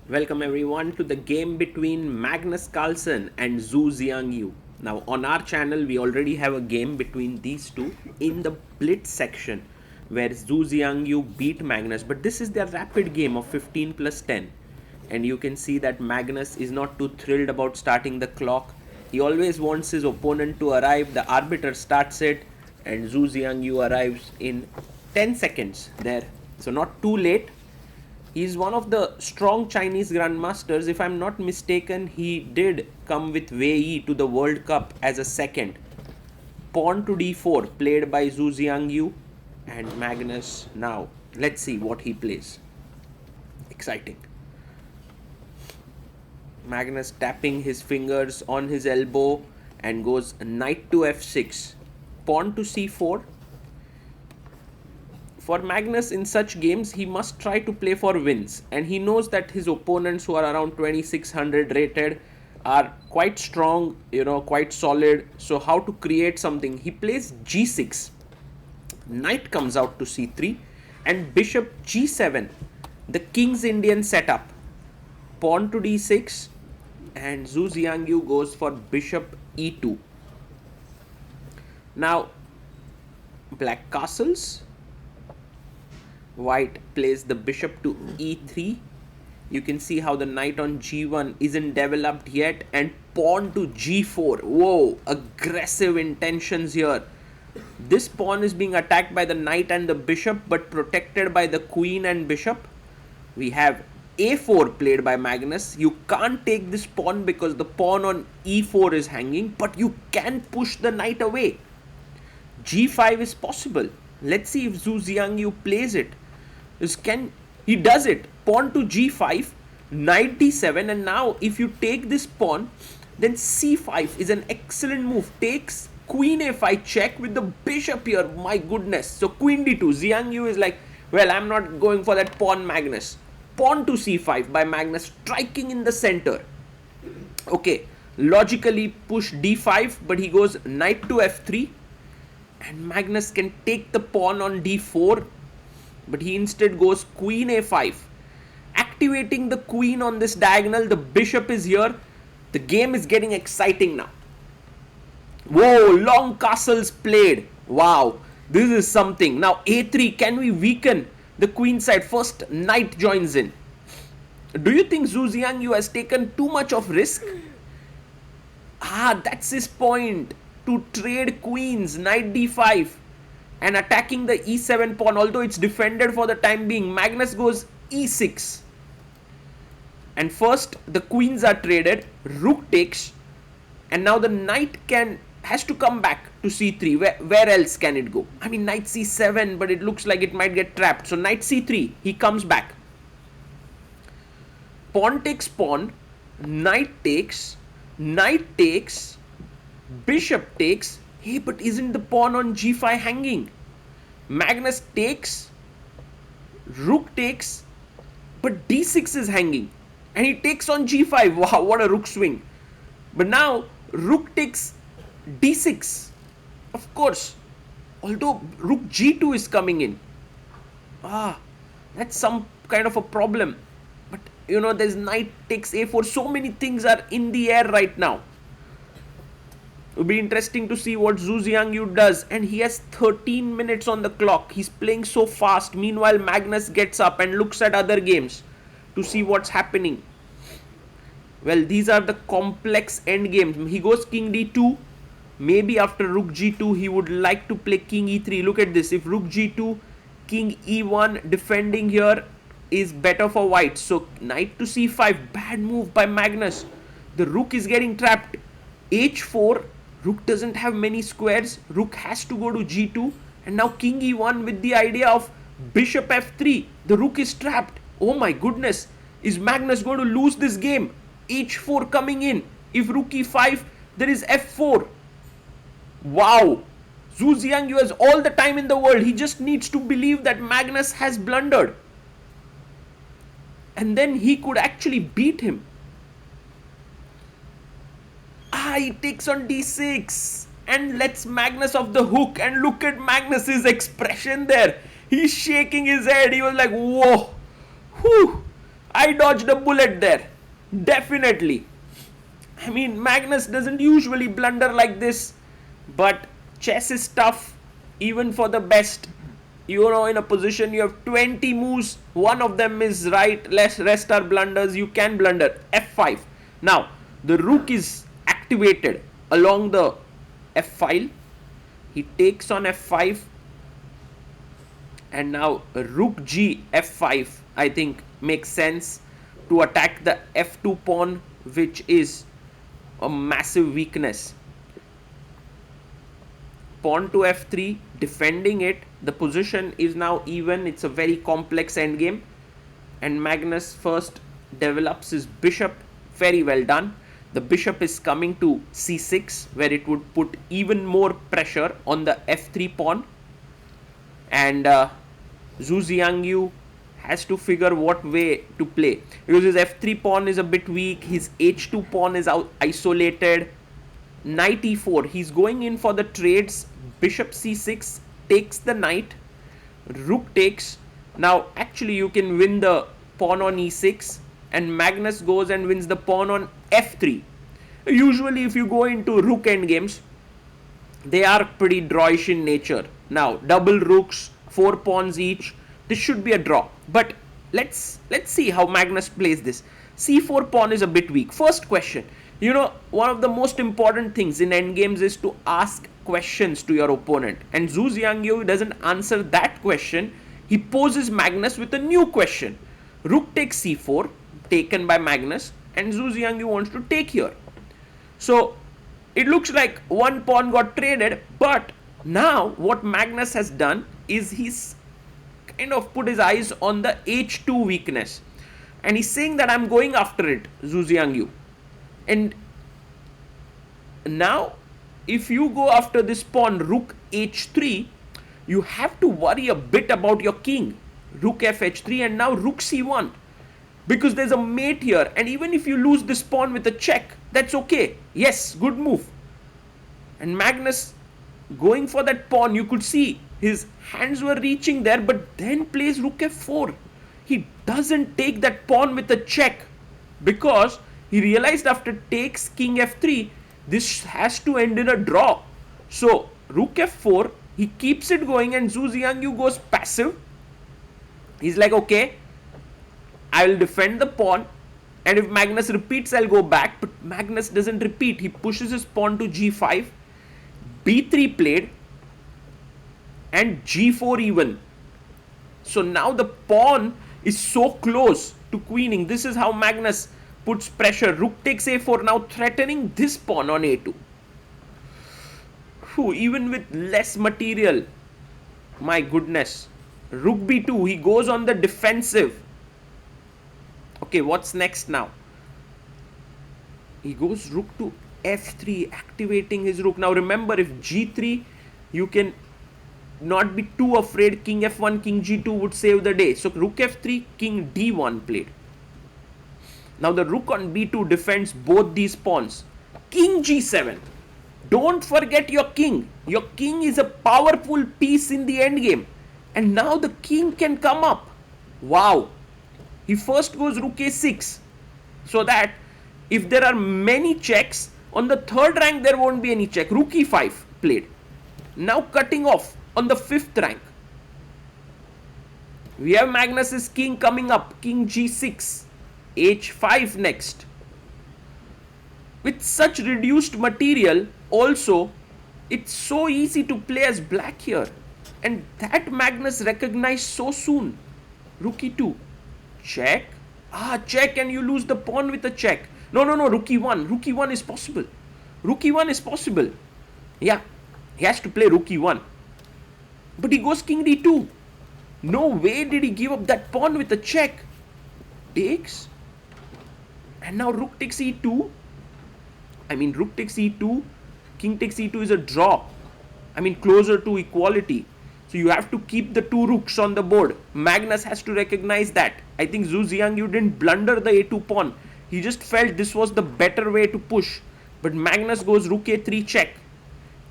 Welcome everyone to the game between Magnus Carlsen and Xu Xiangyu. Now on our channel we already have a game between these two in the Blitz section where Xu Xiangyu beat Magnus, but this is their rapid game of 15 plus 10, and you can see that Magnus is not too thrilled about starting the clock. He always wants his opponent to arrive, the arbiter starts it, and Xu Xiangyu arrives in 10 seconds there, so not too late. He's one of the strong Chinese grandmasters. If I'm not mistaken, he did come with Wei Yi to the World Cup as a second. Pawn to d4 played by Xu Xiangyu and Magnus now. Let's see what he plays. Exciting. Magnus tapping his fingers on his elbow and goes knight to f6. Pawn to c4. For Magnus in such games, he must try to play for wins, and he knows that his opponents who are around 2600 rated are quite strong, quite solid. So how to create something? He plays g6. Knight comes out to c3 and bishop g7. The King's Indian setup. Pawn to d6 and Xu Xiangyu goes for bishop e2. Now, black castles. White plays the bishop to e3. You can see how the knight on g1 isn't developed yet, and pawn to g4. Whoa, aggressive intentions here. This pawn is being attacked by the knight and the bishop, but protected by the queen and bishop. We have a4 played by Magnus. You can't take this pawn because the pawn on e4 is hanging, but you can push the knight away. g5 is possible. Let's see if Xu Xiangyu plays it. He does it. Pawn to g5, knight d7, and now if you take this pawn, then c5 is an excellent move. Takes queen a5 check with the bishop here. My goodness. So queen d2. Xiangyu is like, well, I'm not going for that pawn, Magnus. Pawn to c5 by Magnus, striking in the center. Okay, logically push d5, but he goes knight to f3, and Magnus can take the pawn on d4, but he instead goes queen a5, activating the queen on this diagonal. The bishop is here. The game is getting exciting now. Whoa, long castles played. Wow, this is something. Now a3, can we weaken the queen side? First knight joins in. Do you think Xu Xiangyu has taken too much of risk? That's his point. To trade queens, knight d5 and attacking the e7 pawn, although it's defended for the time being. Magnus goes e6, and first the queens are traded. Rook takes, and now the knight has to come back to c3. Where else can it go? I mean, knight c7, but it looks like it might get trapped. So knight c3, he comes back. Pawn takes pawn, knight takes, bishop takes. Hey, but isn't the pawn on g5 hanging? Magnus takes, rook takes, but d6 is hanging, and he takes on g5. Wow, what a rook swing. But now rook takes d6, of course, although rook g2 is coming in. That's some kind of a problem. But there's knight takes a4. So many things are in the air right now. It will be interesting to see what Xu Xiangyu does, and he has 13 minutes on the clock. He's playing so fast. Meanwhile, Magnus gets up and looks at other games to see what's happening. Well, these are the complex end games. He goes king d2. Maybe after rook g2, he would like to play king e3. Look at this. If rook g2, king e1, defending here is better for white. So knight to c5. Bad move by Magnus. The rook is getting trapped. h4. Rook doesn't have many squares. Rook has to go to g2. And now king e1 with the idea of bishop f3. The rook is trapped. Oh my goodness. Is Magnus going to lose this game? h4 coming in. If rook e5, there is f4. Wow. Xu Xiangyu has all the time in the world. He just needs to believe that Magnus has blundered, and then he could actually beat him. He takes on d6 and lets Magnus off the hook, and look at Magnus's expression there. He's shaking his head. He was like, whoa, whew, I dodged a bullet there. Definitely. I mean, Magnus doesn't usually blunder like this, but chess is tough even for the best. You know, in a position you have 20 moves, one of them is right, rest are blunders, you can blunder. F5. Now, the rook is activated along the F file. He takes on F5, and now rook G F5 I think makes sense to attack the F2 pawn, which is a massive weakness. Pawn to F3, defending it. The position is now even. It's a very complex endgame, and Magnus first develops his bishop. Very well done. The bishop is coming to C6, where it would put even more pressure on the F3 pawn, and Xu Xiangyu has to figure what way to play, because his F3 pawn is a bit weak, his H2 pawn is isolated. Knight E4, he's going in for the trades. Bishop C6 takes the knight, rook takes. Now actually you can win the pawn on E6, and Magnus goes and wins the pawn on F3. Usually if you go into rook endgames, they are pretty drawish in nature. Now double rooks, 4 pawns each, this should be a draw. But let's see how Magnus plays this. C4 pawn is a bit weak. First question, you know, one of the most important things in endgames is to ask questions to your opponent, and Xu Xiangyu doesn't answer that question. He poses Magnus with a new question. Rook takes C4, taken by Magnus, and Xu Xiangyu wants to take here. So it looks like one pawn got traded, but now what Magnus has done is he's kind of put his eyes on the H2 weakness, and he's saying that I'm going after it, Xu Xiangyu. And now if you go after this pawn rook H3, you have to worry a bit about your king. Rook F3, and now rook C1, because there's a mate here, and even if you lose this pawn with a check, that's okay. Yes, good move. And Magnus going for that pawn, you could see his hands were reaching there, but then plays rook F4. He doesn't take that pawn with a check, because he realized after takes king F3, this has to end in a draw. So rook F4, he keeps it going, and Xu Xiangyu goes passive. He's like, okay, I will defend the pawn, and if Magnus repeats, I'll go back. But Magnus doesn't repeat. He pushes his pawn to G5, B3 played, and G4 even. So now the pawn is so close to queening. This is how Magnus puts pressure. Rook takes A4, now threatening this pawn on A2. Even with less material, my goodness. Rook B2, he goes on the defensive. Okay, what's next now? He goes rook to F3, activating his rook. Now remember, if G3, you can not be too afraid. King F1, King G2 would save the day. So rook F3, King D1 played. Now the rook on B2 defends both these pawns. King G7. Don't forget your king. Your king is a powerful piece in the endgame. And now the king can come up. Wow. He first goes rook A6. So that if there are many checks, on the third rank there won't be any check. Rook E5 played. Now cutting off on the 5th rank. We have Magnus's king coming up. King G6. H5 next. With such reduced material, also, it's so easy to play as black here. And that Magnus recognized so soon. Rook E2. Check. Check, and you lose the pawn with a check. No, rook E1. Rook E1 is possible. Rook E1 is possible. Yeah, he has to play rook E1. But he goes king D2. No way did he give up that pawn with a check. Takes. And now rook takes E2. Rook takes E2. King takes E2 is a draw. Closer to equality. So you have to keep the 2 rooks on the board. Magnus has to recognize that. I think Xu Xiangyu didn't blunder the A2 pawn. He just felt this was the better way to push. But Magnus goes rook A3 check.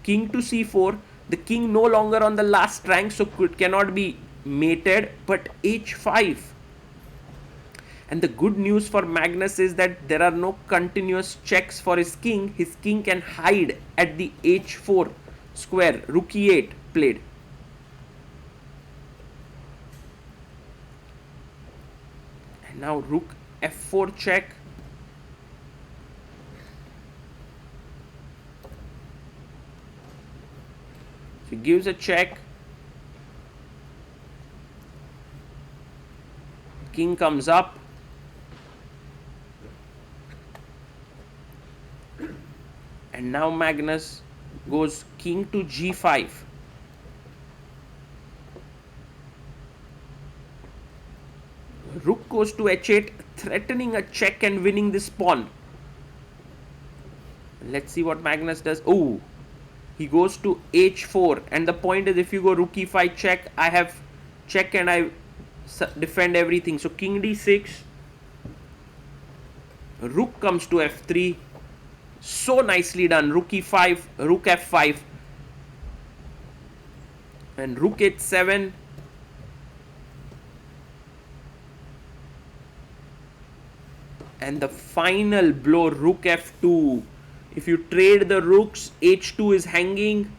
King to C4. The king no longer on the last rank, so it cannot be mated. But H5. And the good news for Magnus is that there are no continuous checks for his king. His king can hide at the h4 square. Rook e8 played. And now rook f4 check. He gives a check. King comes up. And now Magnus goes king to g5. Rook goes to h8, threatening a check and winning this pawn. Let's see what Magnus does. Oh, he goes to h4, and the point is, if you go rook e5 check, I have check and I defend everything. So king d6, rook comes to f3. So nicely done. Rook e5, rook f5, and rook h7. And the final blow, rook f2. If you trade the rooks, h2 is hanging,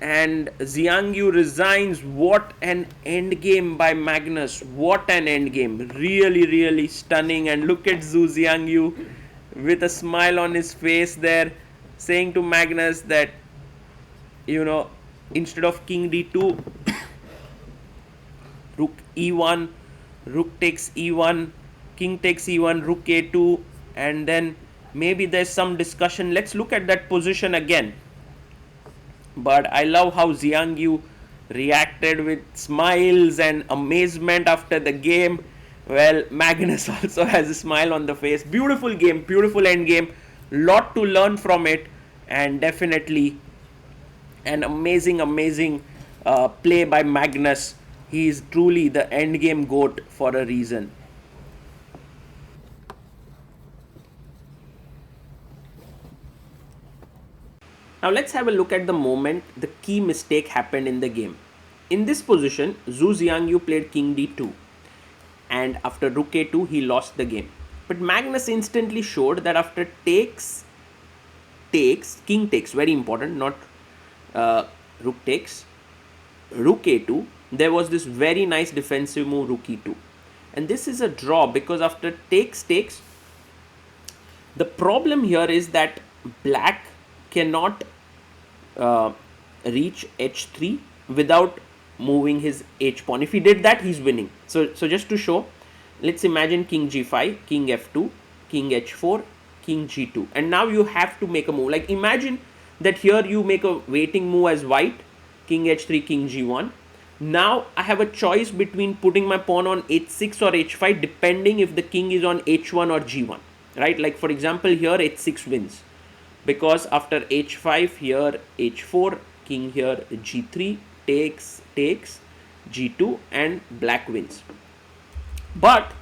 and Xiangyu resigns. What an endgame by Magnus. What an endgame. Really, really stunning. And look at Xu Xiangyu with a smile on his face there, saying to Magnus that, instead of king d2, rook e1, rook takes e1, king takes e1, rook a2, and then maybe there's some discussion. Let's look at that position again. But I love how Xiangyu reacted with smiles and amazement after the game. Well, Magnus also has a smile on the face. Beautiful game, beautiful end game. Lot to learn from it, and definitely an amazing play by Magnus. He is truly the end game GOAT for a reason. Now let's have a look at the moment the key mistake happened in the game. In this position, Xu Xiangyu played king d2, and after rook a2 he lost the game. But Magnus instantly showed that after takes, king takes, very important, not rook takes, rook a2, there was this very nice defensive move, rook e2. And this is a draw because after takes, the problem here is that black cannot reach h3 without moving his h pawn. If he did that, he's winning. So just to show, let's imagine king g5, king f2, king h4, king g2, and now you have to make a move. Like imagine that here you make a waiting move as white, king h3, king g1. Now I have a choice between putting my pawn on h6 or h5 depending if the king is on h1 or g1, right? Like for example here h6 wins, because after h5 here h4, king here g3, takes, g2, and black wins. But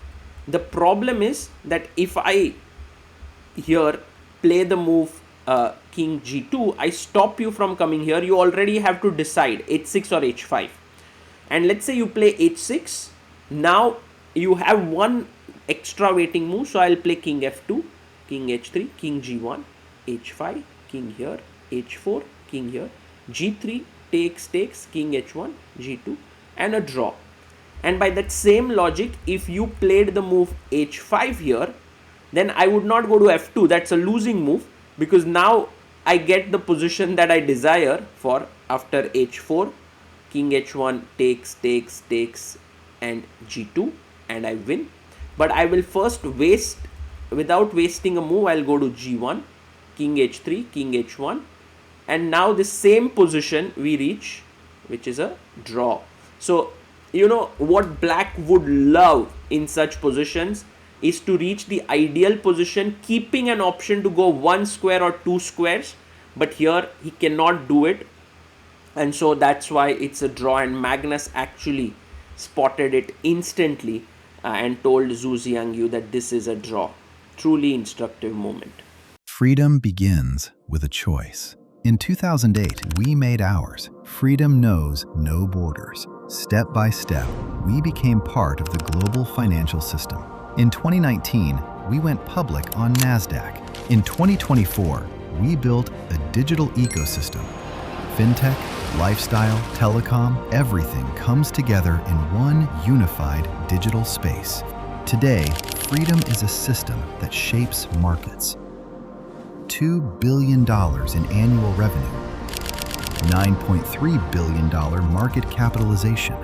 the problem is that if I here play the move king g2, I stop you from coming here. You already have to decide h6 or h5. And let's say you play h6. Now you have one extra waiting move. So I'll play king f2, king h3, king g1, h5, king here, h4, king here, g3, takes, king h1, g2, and a draw. And by that same logic, if you played the move h5 here, then I would not go to f2. That's a losing move, because now I get the position that I desire for after h4, king h1, takes, and g2, and I win. But I will first waste, without wasting a move, I'll go to g1, king h3, king h1, and now the same position we reach, which is a draw. So what black would love in such positions is to reach the ideal position, keeping an option to go one square or two squares, but here he cannot do it, and so that's why it's a draw. And Magnus actually spotted it instantly and told Xu Xiangyu that this is a draw. Truly instructive moment. Freedom begins with a choice. In 2008, we made ours. Freedom knows no borders. Step by step, we became part of the global financial system. In 2019, we went public on NASDAQ. In 2024, we built a digital ecosystem. Fintech, lifestyle, telecom, everything comes together in one unified digital space. Today, freedom is a system that shapes markets. $2 billion in annual revenue, $9.3 billion market capitalization,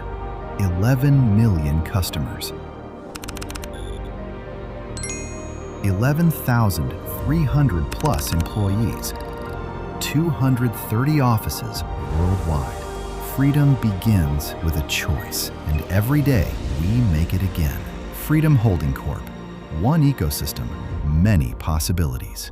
11 million customers, 11,300 plus employees, 230 offices worldwide. Freedom begins with a choice, and every day we make it again. Freedom Holding Corp. One ecosystem, many possibilities.